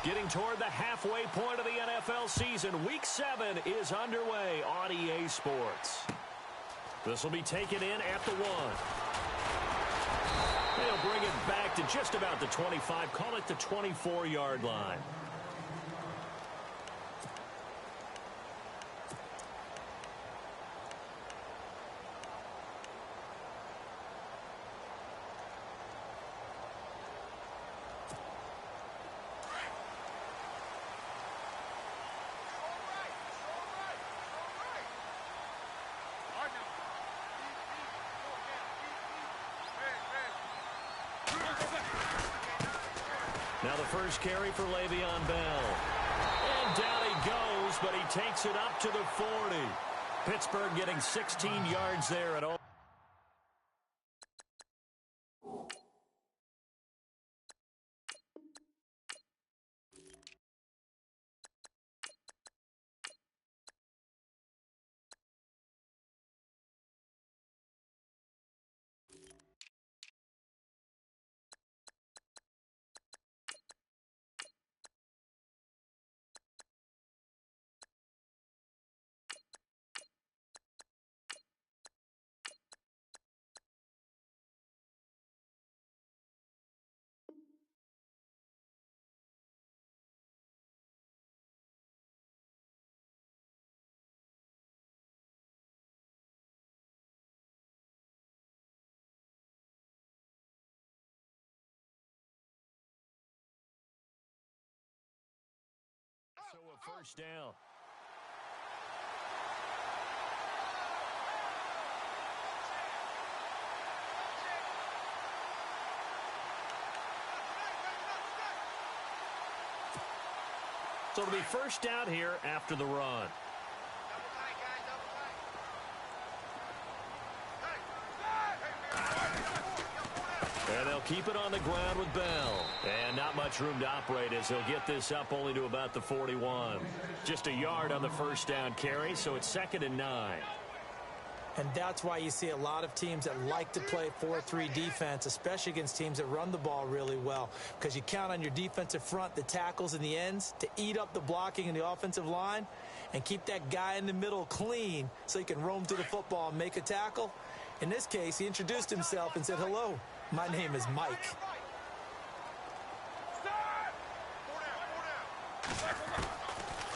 Getting toward the halfway point of the NFL season. Week 7 is underway on EA Sports. This will be taken in at the 1. They'll bring it back to just about the 25. Call it the 24-yard line. Now the first carry for Le'Veon Bell. And down he goes, but he takes it up to the 40. Pittsburgh getting 16 yards there at all. So a first down. So it'll be first down here after the run. And they'll keep it on the ground with Bell. And not much room to operate as he'll get this up only to about the 41. Just a yard on the first down carry, so it's 2nd and 9. And that's why you see a lot of teams that like to play 4-3 defense, especially against teams that run the ball really well, because you count on your defensive front, the tackles and the ends, to eat up the blocking in the offensive line and keep that guy in the middle clean so he can roam to the football and make a tackle. In this case, he introduced himself and said, "Hello, my name is Mike."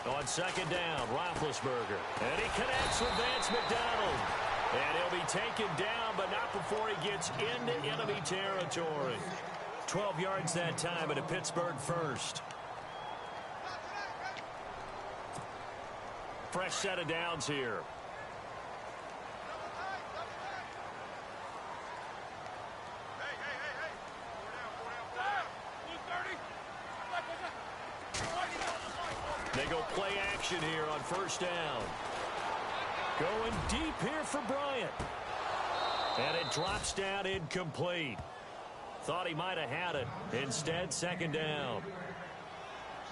On 2nd down, Roethlisberger. And he connects with Vance McDonald. And he'll be taken down, but not before he gets into enemy territory. 12 yards that time at a Pittsburgh first. Fresh set of downs here. They go play action here on first down. Going deep here for Bryant. And it drops down incomplete. Thought he might have had it. Instead, 2nd down.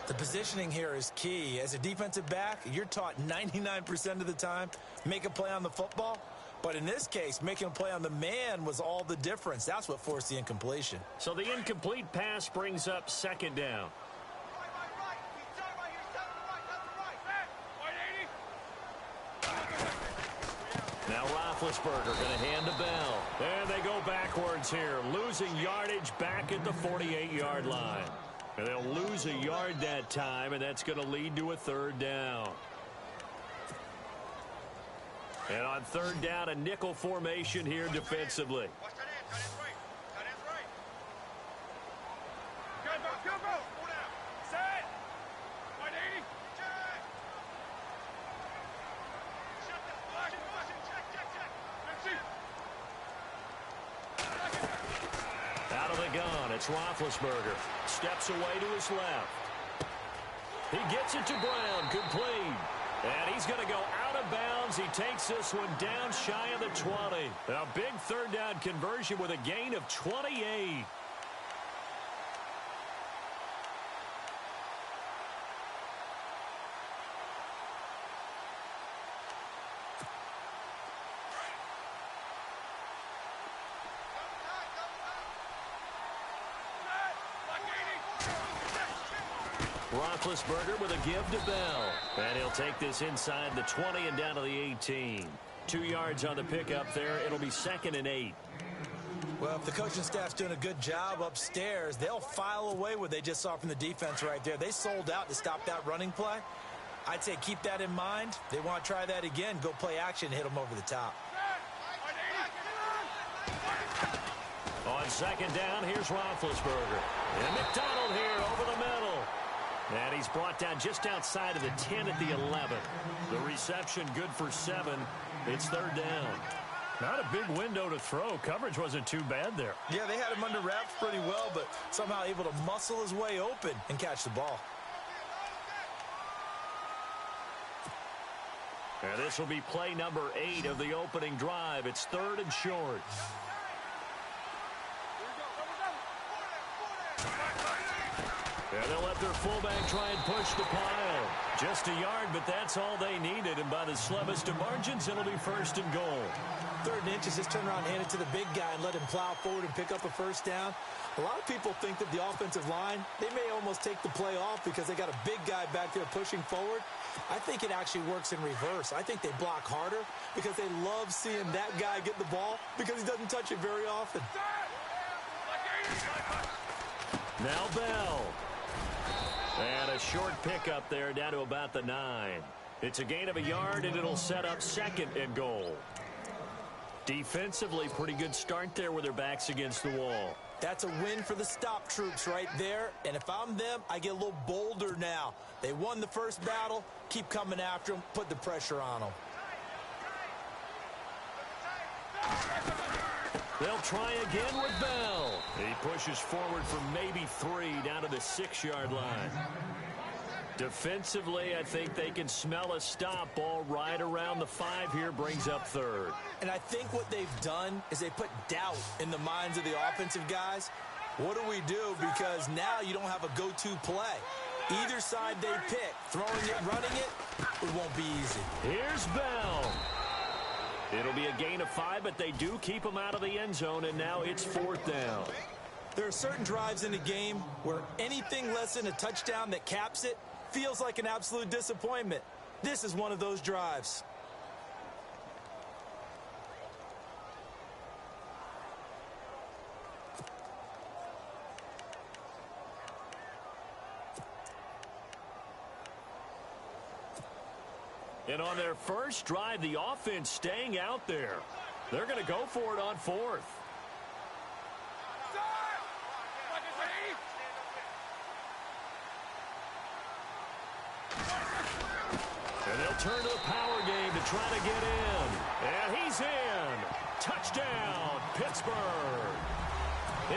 The positioning here is key. As a defensive back, you're taught 99% of the time, make a play on the football. But in this case, making a play on the man was all the difference. That's what forced the incompletion. So the incomplete pass brings up 2nd down. Now Roethlisberger going to hand to Bell. And they go backwards here, losing yardage back at the 48-yard line. And they'll lose a yard that time, and that's going to lead to a 3rd down. And on 3rd down, a nickel formation here defensively. Out of the gun, it's Roethlisberger. Steps away to his left. He gets it to Brown, complete. And he's going to go out of bounds. He takes this one down shy of the 20. A big 3rd down conversion with a gain of 28. Roethlisberger with a give to Bell. And he'll take this inside the 20 and down to the 18. 2 yards on the pickup there. It'll be 2nd and 8. Well, if the coaching staff's doing a good job upstairs, they'll file away what they just saw from the defense right there. They sold out to stop that running play. I'd say keep that in mind. They want to try that again. Go play action, hit them over the top. On 2nd down, here's Roethlisberger. And McDonald here over the middle. And he's brought down just outside of the 10 at the 11. The reception good for 7. It's 3rd down. Not a big window to throw. Coverage wasn't too bad there. Yeah, they had him under wraps pretty well, but somehow able to muscle his way open and catch the ball. And this will be play number 8 of the opening drive. It's 3rd and short. And they'll let their fullback try and push the pile. Just a yard, but that's all they needed. And by the slimmest of margins, it'll be 1st and goal. 3rd and inches, just turn around and hand it to the big guy and let him plow forward and pick up a 1st down. A lot of people think that the offensive line, they may almost take the play off because they got a big guy back there pushing forward. I think it actually works in reverse. I think they block harder because they love seeing that guy get the ball because he doesn't touch it very often. Now Bell. And a short pickup there down to about the 9. It's a gain of a yard, and it'll set up 2nd and goal. Defensively, pretty good start there with their backs against the wall. That's a win for the stop troops right there. And if I'm them, I get a little bolder now. They won the first battle. Keep coming after them. Put the pressure on them. They'll try again with Bell. He pushes forward for maybe 3 down to the 6-yard line. Defensively, I think they can smell a stop. Ball right around the 5 here, brings up 3rd. And I think what they've done is they put doubt in the minds of the offensive guys. What do we do? Because now you don't have a go-to play. Either side they pick, throwing it, running it, it won't be easy. Here's Bell. It'll be a gain of 5, but they do keep him out of the end zone, and now it's 4th down. There are certain drives in the game where anything less than a touchdown that caps it feels like an absolute disappointment. This is one of those drives. And on their first drive, the offense staying out there. They're going to go for it on 4th. And they'll turn to the power game to try to get in. And he's in. Touchdown, Pittsburgh.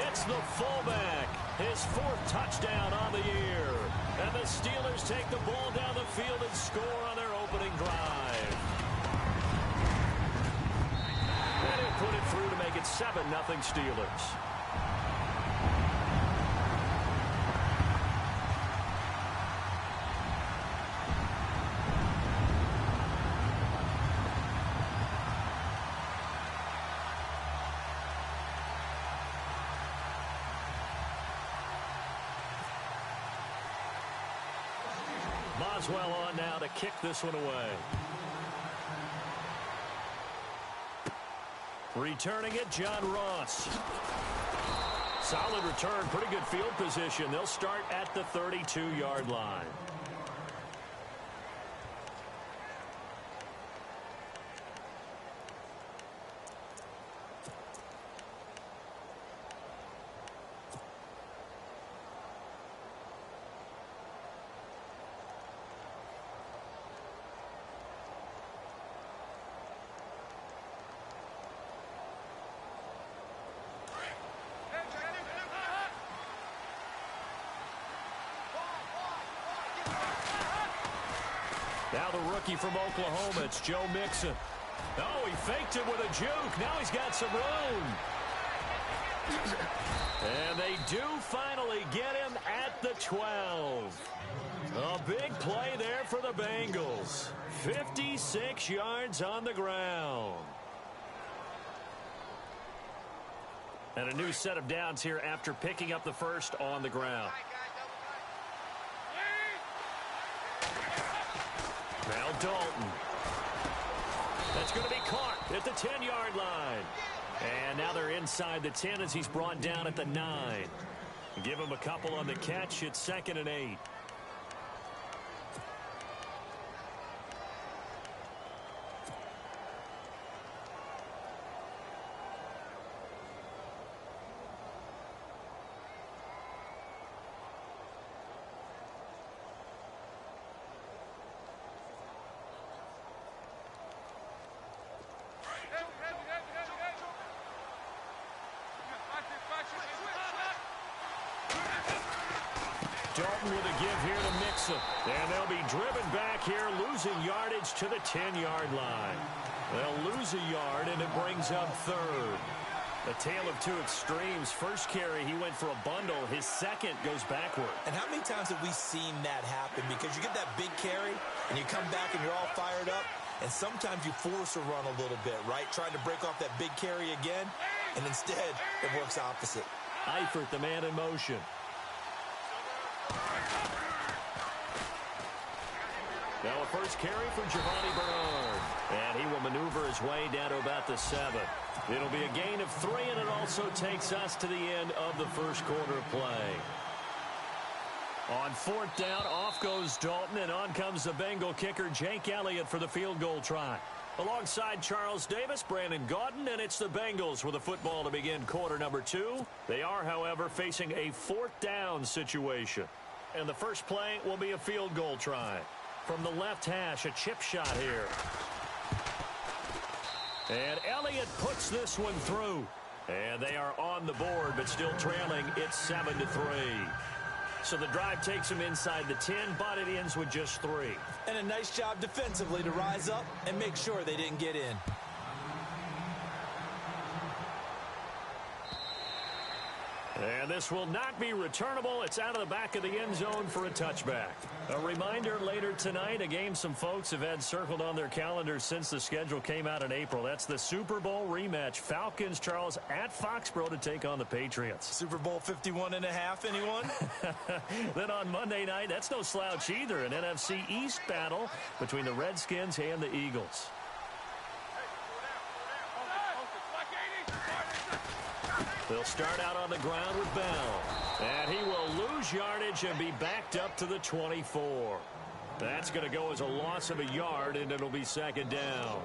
It's the fullback. His 4th touchdown on the year. And the Steelers take the ball down the field and score on their opening drive. And he'll put it through to make it 7-0 Steelers. Boswell on now to kick this one away. Returning it, John Ross. Solid return, pretty good field position. They'll start at the 32-yard line. Now the rookie from Oklahoma, it's Joe Mixon. Oh, he faked it with a juke. Now he's got some room. And they do finally get him at the 12. A big play there for the Bengals. 56 yards on the ground. And a new set of downs here after picking up the first on the ground. Dalton. That's going to be caught at the 10-yard line. And now they're inside the 10 as he's brought down at the 9. Give him a couple on the catch. It's 2nd and 8. Dalton with a give here to Mixon. And they'll be driven back here, losing yardage to the 10-yard line. They'll lose a yard, and it brings up 3rd. A tale of two extremes. First carry, he went for a bundle. His second goes backward. And how many times have we seen that happen? Because you get that big carry, and you come back and you're all fired up, and sometimes you force a run a little bit, right? Trying to break off that big carry again, and instead it works opposite. Eifert, the man in motion. Now a first carry for Giovanni Bernard. And he will maneuver his way down to about the 7. It'll be a gain of 3, and it also takes us to the end of the first quarter of play. On 4th down, off goes Dalton, and on comes the Bengal kicker, Jake Elliott, for the field goal try. Alongside Charles Davis, Brandon Gaudin, and it's the Bengals with a football to begin quarter number 2. They are, however, facing a 4th down situation. And the first play will be a field goal try. From the left hash, a chip shot here. And Elliott puts this one through. And they are on the board, but still trailing. It's 7-3. So the drive takes them inside the 10, but it ends with just 3. And a nice job defensively to rise up and make sure they didn't get in. And this will not be returnable. It's out of the back of the end zone for a touchback. A reminder later tonight, a game some folks have had circled on their calendars since the schedule came out in April. That's the Super Bowl rematch. Falcons, Charles, at Foxborough to take on the Patriots. Super Bowl 51.5, anyone? Then on Monday night, that's no slouch either. An NFC East battle between the Redskins and the Eagles. They'll start out on the ground with Bell. And he will lose yardage and be backed up to the 24. That's going to go as a loss of a yard, and it'll be 2nd down.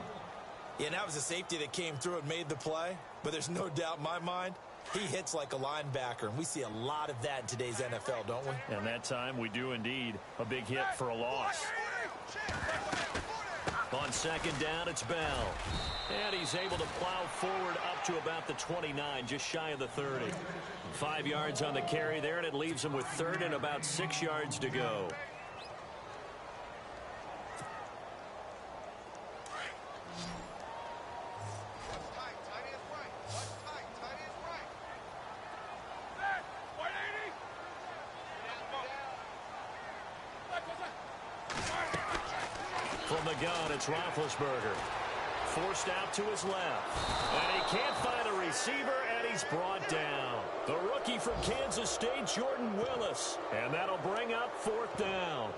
Yeah, and that was a safety that came through and made the play. But there's no doubt in my mind, he hits like a linebacker. And we see a lot of that in today's NFL, don't we? And that time we do indeed. A big hit for a loss. On 2nd down, it's Bell. And he's able to plow forward up to about the 29, just shy of the 30. 5 yards on the carry there, and it leaves him with 3rd and about 6 yards to go. From the gun, it's Roethlisberger. Forced out to his left. And he can't find a receiver, and he's brought down. The rookie from Kansas State, Jordan Willis. And that'll bring up 4th down.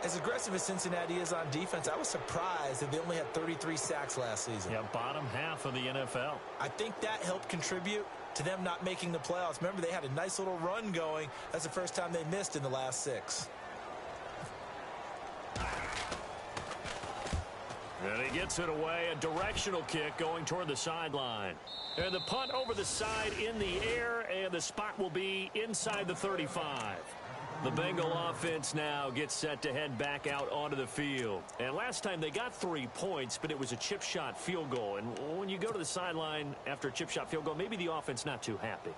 As aggressive as Cincinnati is on defense, I was surprised that they only had 33 sacks last season. Yeah, bottom half of the NFL. I think that helped contribute to them not making the playoffs. Remember, they had a nice little run going. That's the first time they missed in the last 6. And he gets it away, a directional kick going toward the sideline. And the punt over the side in the air, and the spot will be inside the 35. The Bengal offense now gets set to head back out onto the field. And last time they got 3 points, but it was a chip shot field goal. And when you go to the sideline after a chip shot field goal, maybe the offense not too happy.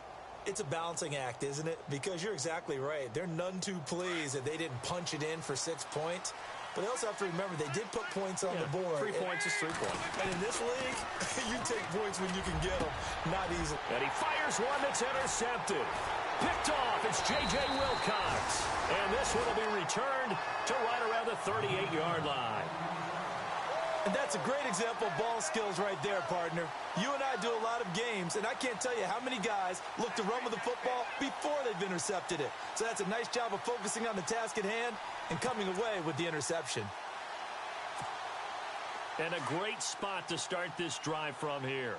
It's a balancing act, isn't it? Because you're exactly right. They're none too pleased that they didn't punch it in for 6 points. But they also have to remember they did put points on the board. 3 points is 3 points. And in this league, you take points when you can get them, not easily. And he fires one that's intercepted. Picked off, it's J.J. Wilcox. And this one will be returned to right around the 38-yard line. And that's a great example of ball skills right there, partner. You and I do a lot of games, and I can't tell you how many guys look to run with the football before they've intercepted it. So that's a nice job of focusing on the task at hand and coming away with the interception. And a great spot to start this drive from here.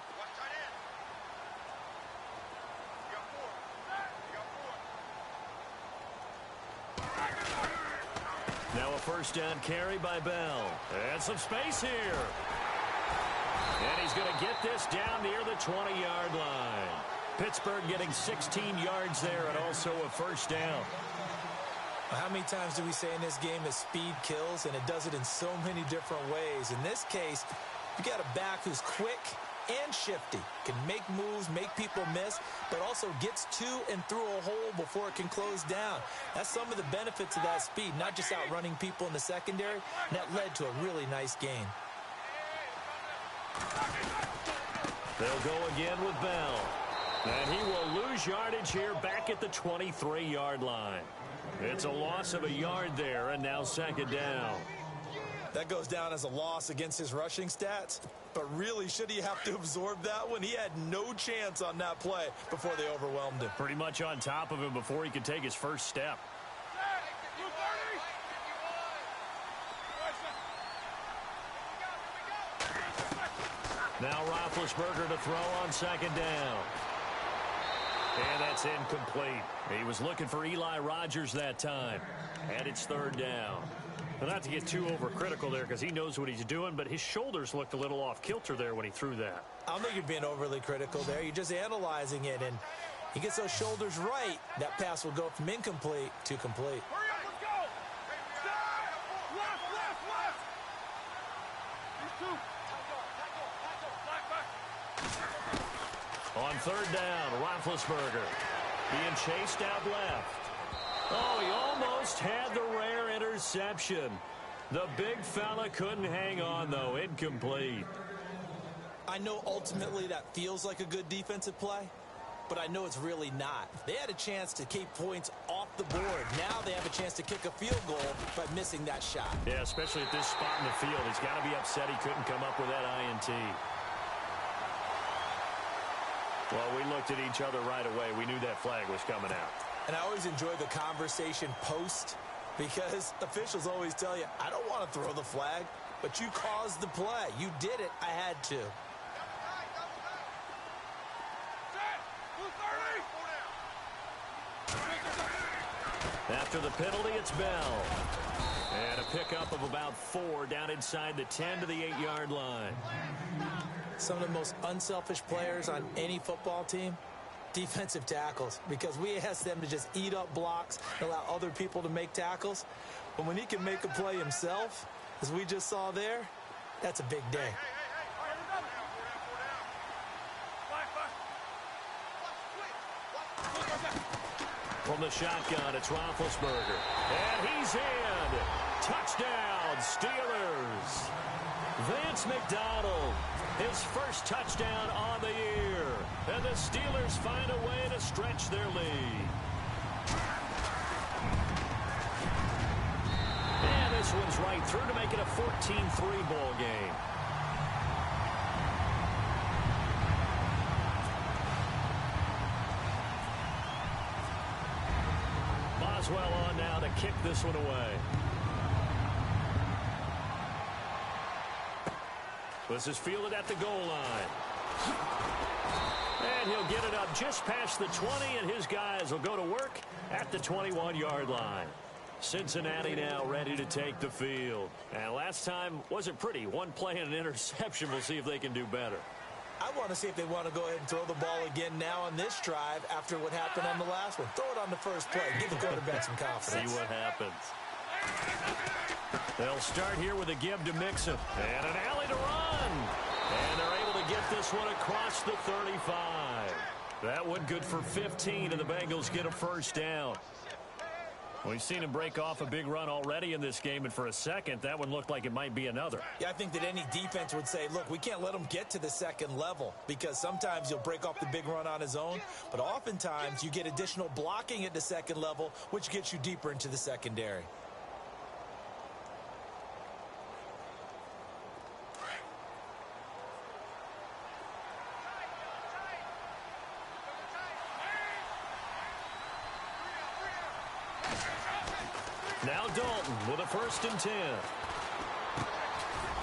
Now a first down carry by Bell. And some space here. And he's going to get this down near the 20-yard line. Pittsburgh getting 16 yards there and also a first down. How many times do we say in this game that speed kills, and it does it in so many different ways? In this case, you got a back who's quick and shifty, can make moves, make people miss, but also gets to and through a hole before it can close down. That's some of the benefits of that speed, not just outrunning people in the secondary, and that led to a really nice gain. They'll go again with Bell. And he will lose yardage here back at the 23-yard line. It's a loss of a yard there, and now second down. That goes down as a loss against his rushing stats, but really, should he have to absorb that one? He had no chance on that play before they overwhelmed him. Pretty much on top of him before he could take his first step. Now Roethlisberger to throw on second down. And that's incomplete. He was looking for Eli Rogers that time. And it's third down. Well, not to get too overcritical there because he knows what he's doing, but his shoulders looked a little off kilter there when he threw that. I don't think you're being overly critical there. You're just analyzing it, and he gets those shoulders right. That pass will go from incomplete to complete. Hurry up, let's go! Left! These two! On third down, Roethlisberger being chased out left. Oh, he almost had the rare interception. The big fella couldn't hang on, though. Incomplete. I know ultimately that feels like a good defensive play, but I know it's really not. They had a chance to keep points off the board. Now they have a chance to kick a field goal by missing that shot. Yeah, especially at this spot in the field. He's got to be upset he couldn't come up with that INT. Well, we looked at each other right away. We knew that flag was coming out. And I always enjoy the conversation post because officials always tell you, I don't want to throw the flag, but you caused the play. You did it. I had to. After the penalty, it's Bell. And a pickup of about 4 down inside the 10 to the 8-yard line. Some of the most unselfish players on any football team, defensive tackles, because we ask them to just eat up blocks and allow other people to make tackles. But when he can make a play himself, as we just saw there, that's a big day. From the shotgun, it's Roethlisberger. And he's in. Touchdown, Steelers. Vance McDonald, his first touchdown on the year. And the Steelers find a way to stretch their lead. And this one's right through to make it a 14-3 ball game. Boswell on now to kick this one away. This is fielded at the goal line. And he'll get it up just past the 20, and his guys will go to work at the 21-yard line. Cincinnati now ready to take the field. And last time wasn't pretty. One play and an interception. We'll see if they can do better. I want to see if they want to go ahead and throw the ball again now on this drive after what happened on the last one. Throw it on the first play. Give the quarterback some confidence. See what happens. They'll start here with a give to Mixon. And an alley to run. And they're able to get this one across the 35. That one good for 15, and the Bengals get a first down. We've seen him break off a big run already in this game, and for a second, that one looked like it might be another. Yeah, I think that any defense would say, look, we can't let him get to the second level because sometimes he'll break off the big run on his own, but oftentimes you get additional blocking at the second level, which gets you deeper into the secondary. Now Dalton with a 1st and 10.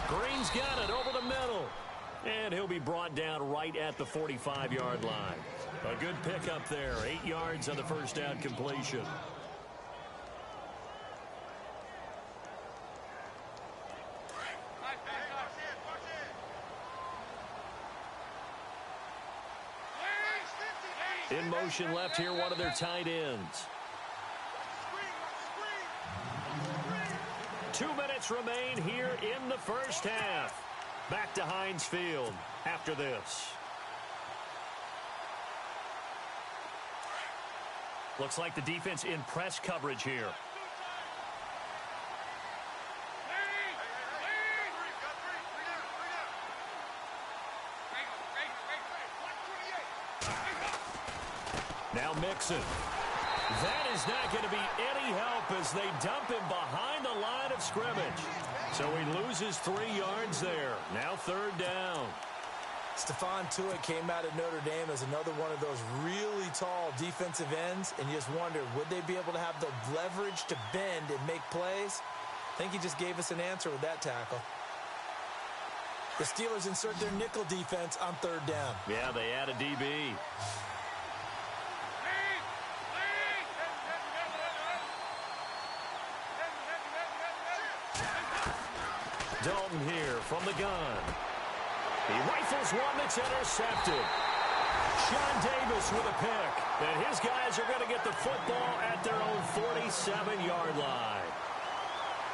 Green's got it over the middle. And he'll be brought down right at the 45-yard line. A good pickup there. 8 yards on the first down completion. In motion left here, one of their tight ends. 2 minutes remain here in the first half. Back to Heinz Field after this. Looks like the defense in press coverage here. Now Mixon. That is not going to be any help as they dump him behind the line of scrimmage. So he loses 3 yards there. Now third down. Stephon Tuitt came out of Notre Dame as another one of those really tall defensive ends, and you just wonder, would they be able to have the leverage to bend and make plays? I think he just gave us an answer with that tackle. The Steelers insert their nickel defense on third down. Yeah, they add a DB. Dalton here from the gun. He rifles one that's intercepted. Sean Davis with a pick. And his guys are going to get the football at their own 47-yard line.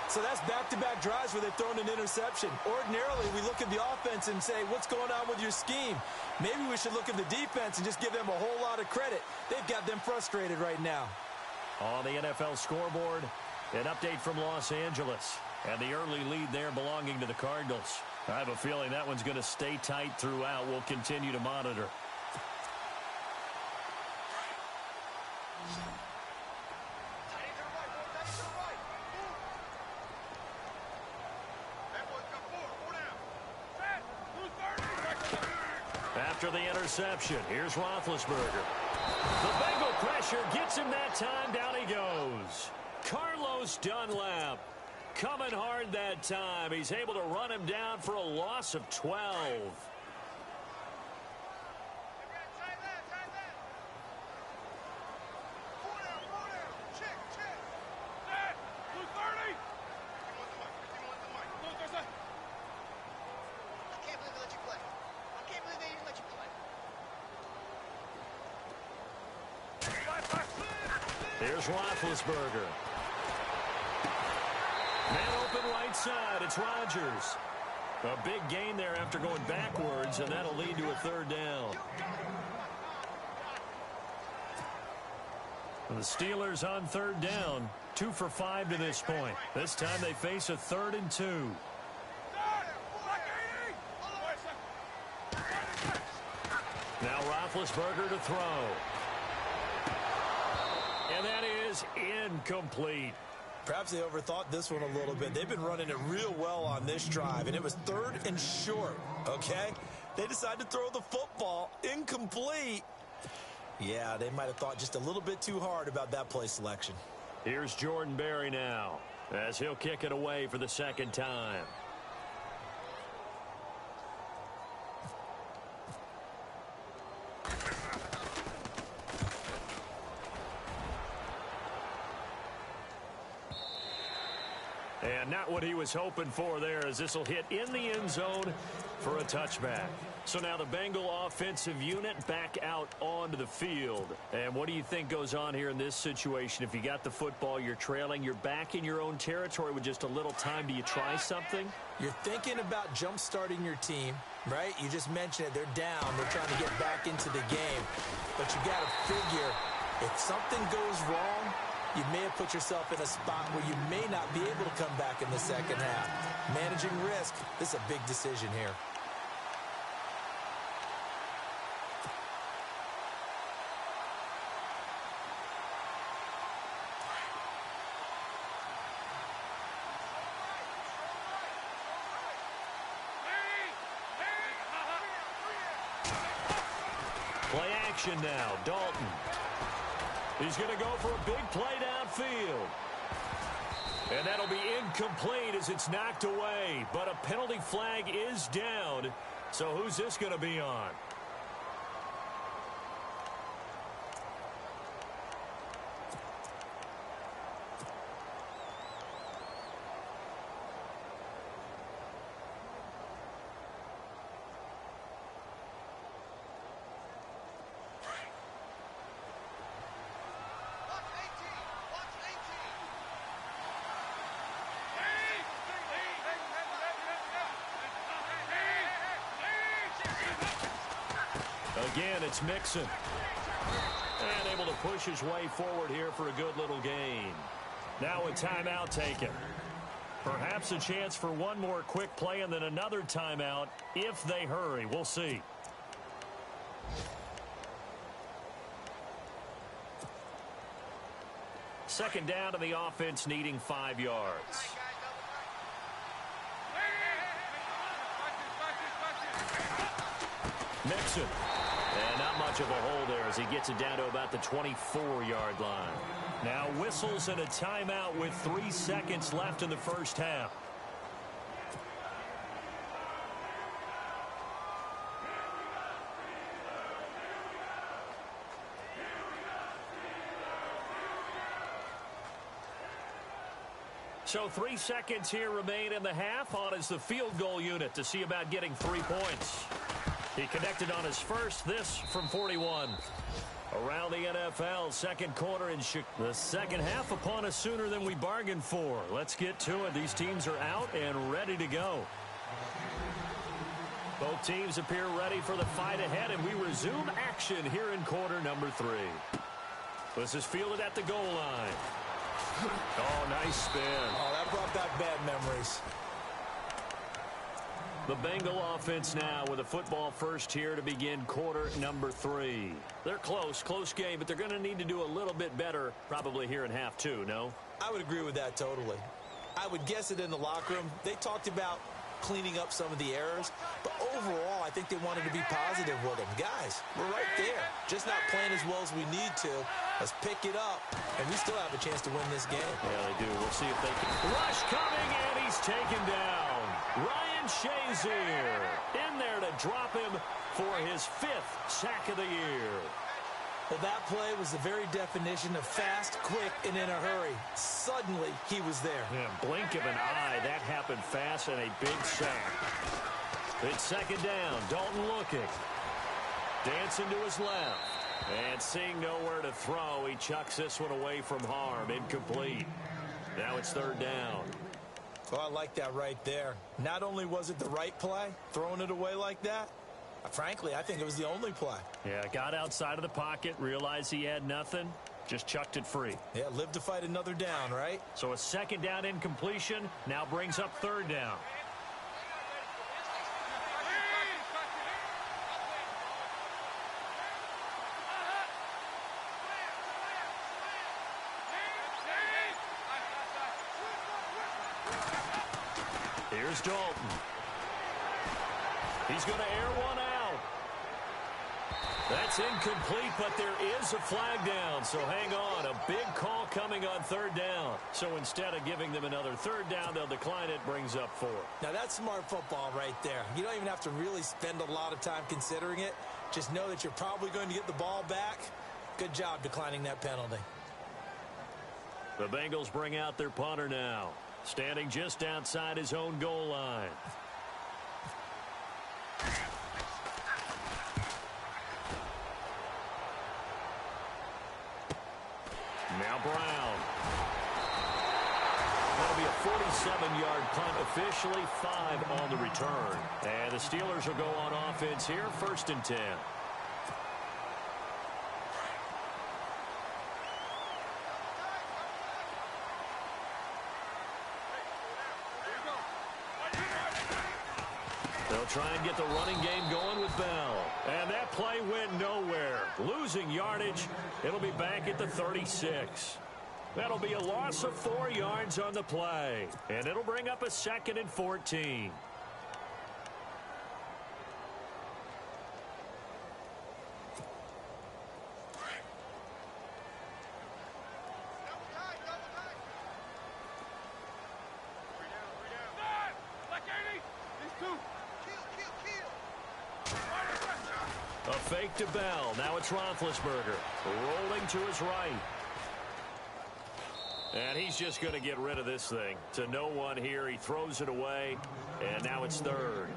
So that's back-to-back drives where they've thrown an interception. Ordinarily, we look at the offense and say, what's going on with your scheme? Maybe we should look at the defense and just give them a whole lot of credit. They've got them frustrated right now. On the NFL scoreboard, an update from Los Angeles. And the early lead there belonging to the Cardinals. I have a feeling that one's going to stay tight throughout. We'll continue to monitor. After the interception, here's Roethlisberger. The Bengal pressure gets him that time. Down he goes. Carlos Dunlap coming hard that time. He's able to run him down for a loss of 12. Here's Roethlisberger. Man open right side. It's Rodgers. A big gain there after going backwards, and that'll lead to a third down. And the Steelers on third down. 2 for 5 to this point. This time they face a 3rd and 2. Now Roethlisberger to throw. And that is incomplete. Perhaps they overthought this one a little bit. They've been running it real well on this drive, and it was 3rd and short, okay? They decided to throw the football incomplete. Yeah, they might have thought just a little bit too hard about that play selection. Here's Jordan Berry now as he'll kick it away for the second time. And not what he was hoping for there, as this will hit in the end zone for a touchback. So now the Bengal offensive unit back out onto the field. And what do you think goes on here in this situation? If you got the football, you're trailing, you're back in your own territory with just a little time. Do you try something? You're thinking about jump-starting your team, right? You just mentioned it. They're down. They're trying to get back into the game. But you got to figure, if something goes wrong, you may have put yourself in a spot where you may not be able to come back in the second half. Managing risk, this is a big decision here. Play action now, Dalton. He's going to go for a big play downfield. And that'll be incomplete as it's knocked away. But a penalty flag is down. So who's this going to be on? Again, it's Mixon. And able to push his way forward here for a good little gain. Now a timeout taken. Perhaps a chance for one more quick play and then another timeout if they hurry. We'll see. Second down to the offense needing 5 yards. Mixon. And not much of a hole there as he gets it down to about the 24-yard line. Now whistles and a timeout with 3 seconds left in the first half. So 3 seconds here remain in the half. On is the field goal unit to see about getting 3 points. He connected on his first, this from 41. Around the NFL, second quarter in the second half upon us sooner than we bargained for. Let's get to it. These teams are out and ready to go. Both teams appear ready for the fight ahead, and we resume action here in quarter number 3. This is fielded at the goal line. Oh, nice spin. Oh, that brought back bad memories. The Bengal offense now with a football first here to begin quarter number 3. They're close game, but they're going to need to do a little bit better probably here in half 2, no? I would agree with that totally. I would guess it in the locker room. They talked about cleaning up some of the errors, but overall I think they wanted to be positive with them. Guys, we're right there. Just not playing as well as we need to. Let's pick it up, and we still have a chance to win this game. Yeah, they do. We'll see if they can. Rush coming, and he's taken down. Ryan Shazier in there to drop him for his 5th sack of the year. Well, that play was the very definition of fast, quick, and in a hurry. Suddenly, he was there. Yeah, blink of an eye. That happened fast and a big sack. It's second down. Dalton looking. Dancing to his left. And seeing nowhere to throw, he chucks this one away from harm. Incomplete. Now it's third down. Well, I like that right there. Not only was it the right play, throwing it away like that, frankly, I think it was the only play. Yeah, got outside of the pocket, realized he had nothing, just chucked it free. Yeah, live to fight another down, right? So a second down incompletion now brings up third down. Here's Dalton. He's going to air one out. That's incomplete, but there is a flag down, so hang on. A big call coming on third down. So instead of giving them another third down, they'll decline it, brings up 4. Now, that's smart football right there. You don't even have to really spend a lot of time considering it. Just know that you're probably going to get the ball back. Good job declining that penalty. The Bengals bring out their punter now, standing just outside his own goal line. Now Brown. That'll be a 47-yard punt, officially 5 on the return. And the Steelers will go on offense here, 1st and 10. They'll try and get the running game going with Bell. And that play went nowhere. Losing yardage. It'll be back at the 36. That'll be a loss of 4 yards on the play. And it'll bring up a 2nd and 14. A fake to Bell. Now it's Roethlisberger rolling to his right. And he's just going to get rid of this thing. To no one here. He throws it away. And now it's third.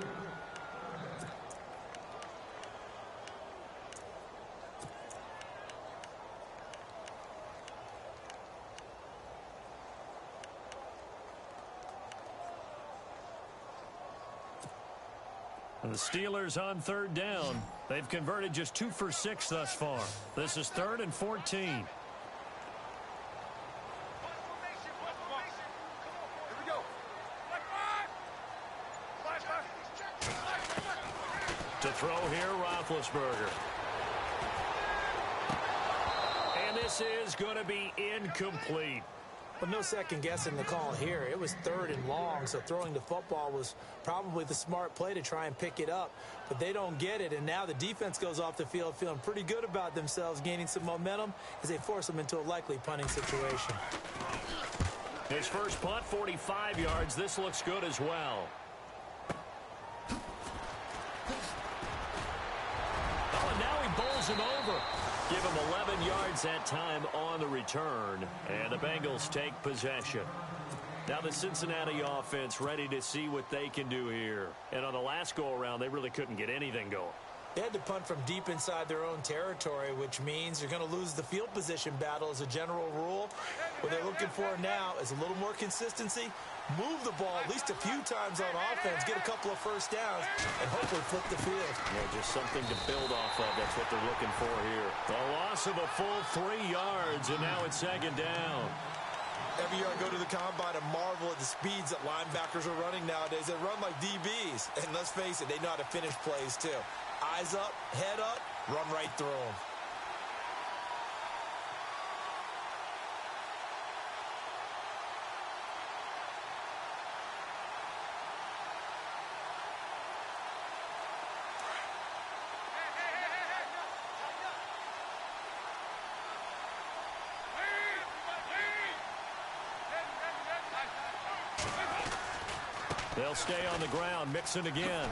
The Steelers on third down. They've converted just 2 for 6 thus far. This is 3rd and 14. To throw here, Roethlisberger. And this is going to be incomplete. But no second guessing the call here. It was 3rd and long, so throwing the football was probably the smart play to try and pick it up. But they don't get it, and now the defense goes off the field feeling pretty good about themselves, gaining some momentum as they force them into a likely punting situation. His first punt, 45 yards. This looks good as well. Oh, and now he bowls him over. Give him 11 yards that time on the return. And the Bengals take possession. Now the Cincinnati offense ready to see what they can do here. And on the last go-around, they really couldn't get anything going. They had to punt from deep inside their own territory, which means you're going to lose the field position battle as a general rule. What they're looking for now is a little more consistency, move the ball at least a few times on offense, get a couple of first downs, and hopefully flip the field. Yeah, just something to build off of. That's what they're looking for here. The loss of a full 3 yards, and now it's 2nd down. Every year I go to the combine and marvel at the speeds that linebackers are running nowadays. They run like DBs. And let's face it, they know how to finish plays too. Eyes up, head up, run right through them. They'll stay on the ground, Mixon again.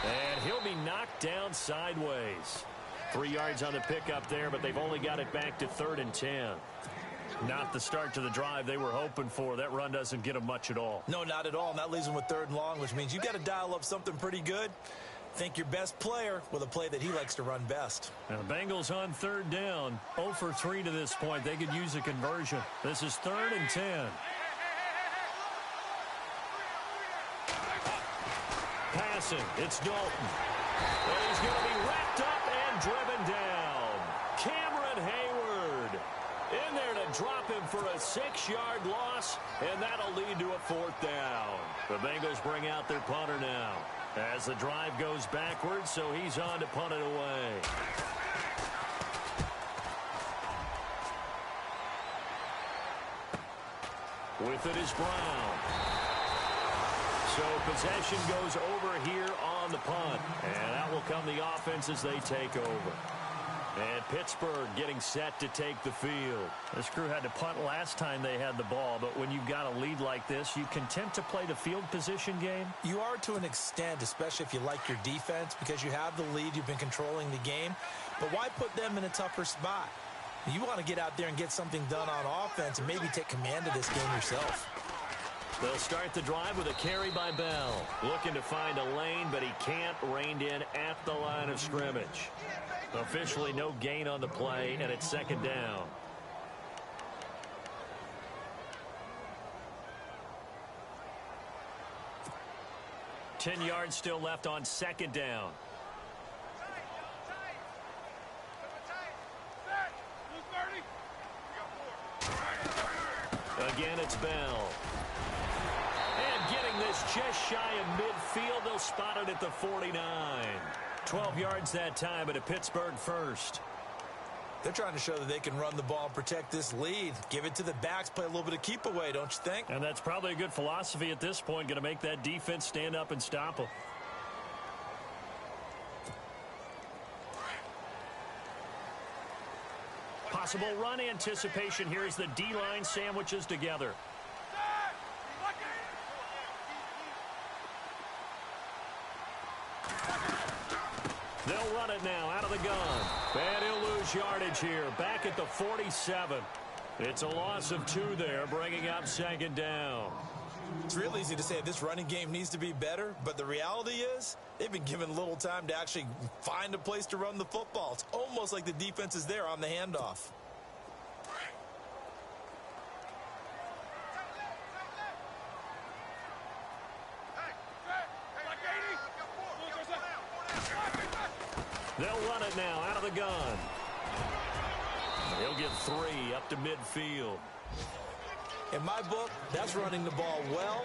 And he'll be knocked down sideways. 3 yards on the pickup there, but they've only got it back to 3rd and 10. Not the start to the drive they were hoping for. That run doesn't get them much at all. No, not at all. And that leaves them with 3rd and long, which means you got to dial up something pretty good. Think your best player with a play that he likes to run best. Now the Bengals on 3rd down. 0 for 3 to this point. They could use a conversion. This is 3rd and 10. Passing, it's Dalton. And he's going to be wrapped up and driven down. Cameron Hayward in there to drop him for a 6-yard loss, and that'll lead to a 4th down. The Bengals bring out their punter now as the drive goes backwards, so he's on to punt it away. With it is Brown. So possession goes over here on the punt. And out will come the offense as they take over. And Pittsburgh getting set to take the field. This crew had to punt last time they had the ball, but when you've got a lead like this, you content to play the field position game? You are to an extent, especially if you like your defense, because you have the lead, you've been controlling the game. But why put them in a tougher spot? You want to get out there and get something done on offense and maybe take command of this game yourself. They'll start the drive with a carry by Bell. Looking to find a lane, but he can't. Reined in at the line of scrimmage. Officially no gain on the play, and it's 2nd down. Ten yards still left on 2nd down. Again, it's Bell. And getting this just shy of midfield, they'll spot it at the 49. 12 yards that time, but a Pittsburgh first. They're trying to show that they can run the ball and protect this lead. Give it to the backs, play a little bit of keep away, don't you think? And that's probably a good philosophy at this point, going to make that defense stand up and stop them. Possible run anticipation here as the D-line sandwiches together. They'll run it now out of the gun. And he'll lose yardage here. Back at the 47. It's a loss of 2 there, bringing up second down. It's real easy to say this running game needs to be better, but the reality is they've been given little time to actually find a place to run the football. It's almost like the defense is there on the handoff. They'll run it now out of the gun. He'll get 3 up to midfield. In my book, that's running the ball well,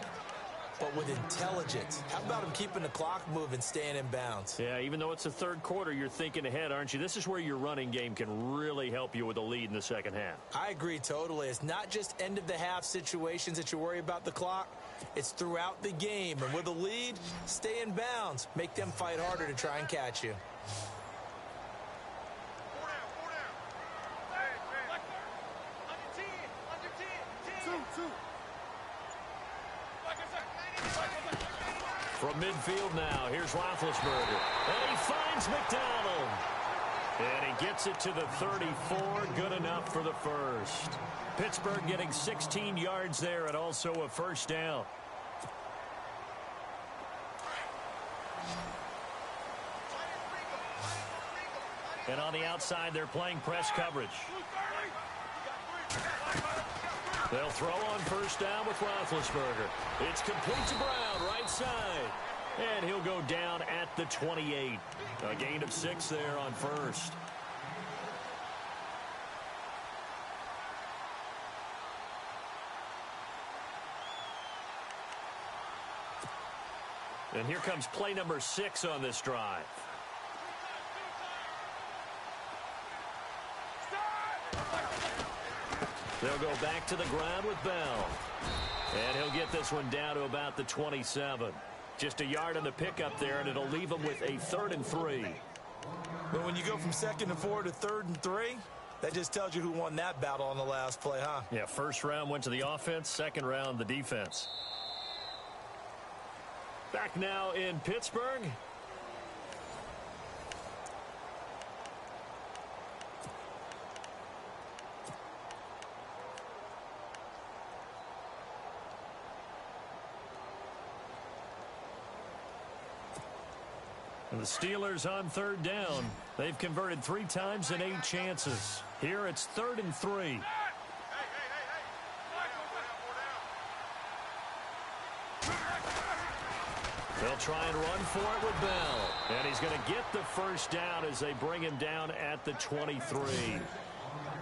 but with intelligence. How about him keeping the clock moving, staying in bounds? Yeah, even though it's the third quarter, you're thinking ahead, aren't you? This is where your running game can really help you with a lead in the second half. I agree totally. It's not just end-of-the-half situations that you worry about the clock. It's throughout the game. And with a lead, stay in bounds. Make them fight harder to try and catch you. From midfield now, here's Roethlisberger. And he finds McDonald. And he gets it to the 34. Good enough for the first. Pittsburgh getting 16 yards there and also a first down. And on the outside, they're playing press coverage. They'll throw on first down with Roethlisberger. It's complete to Brown, right side. And he'll go down at the 28. A gain of 6 there on first. And here comes play number 6 on this drive. They'll go back to the ground with Bell. And he'll get this one down to about the 27. Just a yard on the pickup there, and it'll leave him with a 3rd and 3. But when you go from 2nd and 4 to 3rd and 3, that just tells you who won that battle on the last play, huh? Yeah, first round went to the offense, second round the defense. Back now in Pittsburgh. And the Steelers on 3rd down. They've converted 3 times in 8 chances. Here it's 3rd and 3. They'll try and run for it with Bell. And he's going to get the first down as they bring him down at the 23.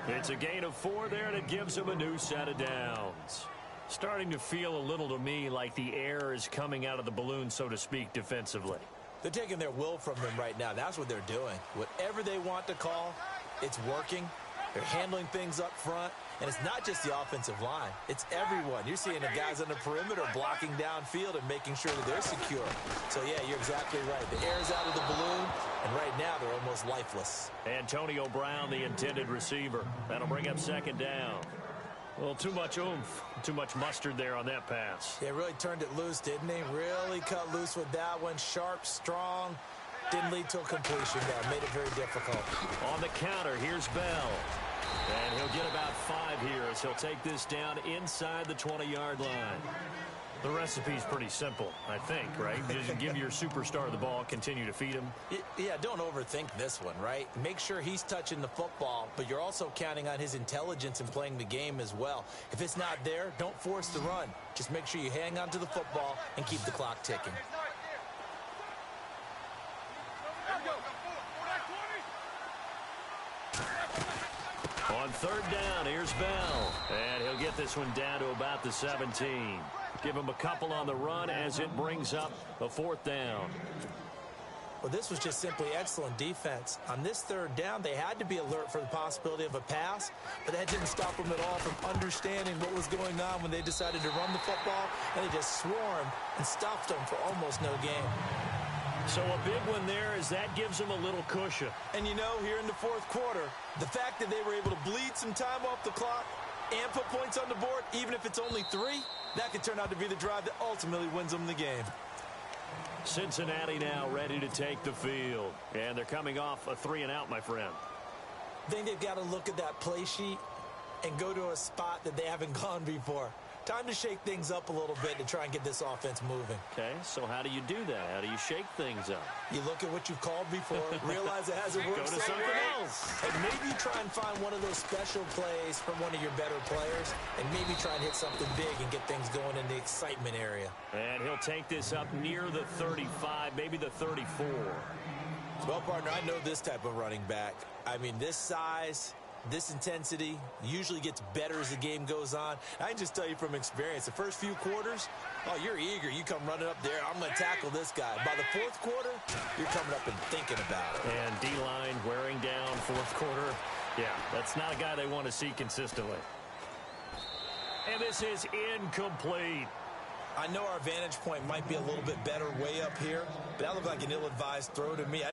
It's a gain of 4 there, and it gives him a new set of downs. Starting to feel a little to me like the air is coming out of the balloon, so to speak, defensively. They're taking their will from them right now. That's what they're doing. Whatever they want to call, it's working. They're handling things up front. And it's not just the offensive line. It's everyone. You're seeing the guys on the perimeter blocking downfield and making sure that they're secure. So, yeah, you're exactly right. The air's out of the balloon, and right now they're almost lifeless. Antonio Brown, the intended receiver. That'll bring up 2nd down. Well, too much oomph, too much mustard there on that pass. Yeah, really turned it loose, didn't he? Really cut loose with that one. Sharp, strong. Didn't lead to a completion, though. Made it very difficult. On the counter, here's Bell. And he'll get about 5 here as he'll take this down inside the 20-yard line. The recipe's pretty simple, I think, right? Just give your superstar the ball, continue to feed him. Yeah, don't overthink this one, right? Make sure he's touching the football, but you're also counting on his intelligence in playing the game as well. If it's not there, don't force the run. Just make sure you hang on to the football and keep the clock ticking. On 3rd down, here's Bell. And he'll get this one down to about the 17. Give him a couple on the run as it brings up a 4th down. Well, this was just simply excellent defense. On this 3rd down, they had to be alert for the possibility of a pass, but that didn't stop them at all from understanding what was going on when they decided to run the football, and they just swarmed and stopped them for almost no gain. So a big one there as that gives them a little cushion. And you know, here in the 4th quarter, the fact that they were able to bleed some time off the clock and put points on the board, even if it's only 3, that could turn out to be the drive that ultimately wins them the game. Cincinnati now ready to take the field. And they're coming off a 3-and-out, my friend. I think they've got to look at that play sheet and go to a spot that they haven't gone before. Time to shake things up a little bit to try and get this offense moving. Okay, so how do you do that? How do you shake things up? You look at what you've called before, realize it hasn't worked. Go to something else. And maybe try and find one of those special plays from one of your better players, and maybe try and hit something big and get things going in the excitement area. And he'll take this up near the 35, maybe the 34. Well, partner, I know this type of running back. I mean, this size, this intensity usually gets better as the game goes on. I can just tell you from experience, the first few quarters, oh, you're eager. You come running up there, I'm going to tackle this guy. By the fourth quarter, you're coming up and thinking about it. And D-line wearing down fourth quarter. Yeah, that's not a guy they want to see consistently. And this is incomplete. I know our vantage point might be a little bit better way up here, but that looked like an ill-advised throw to me.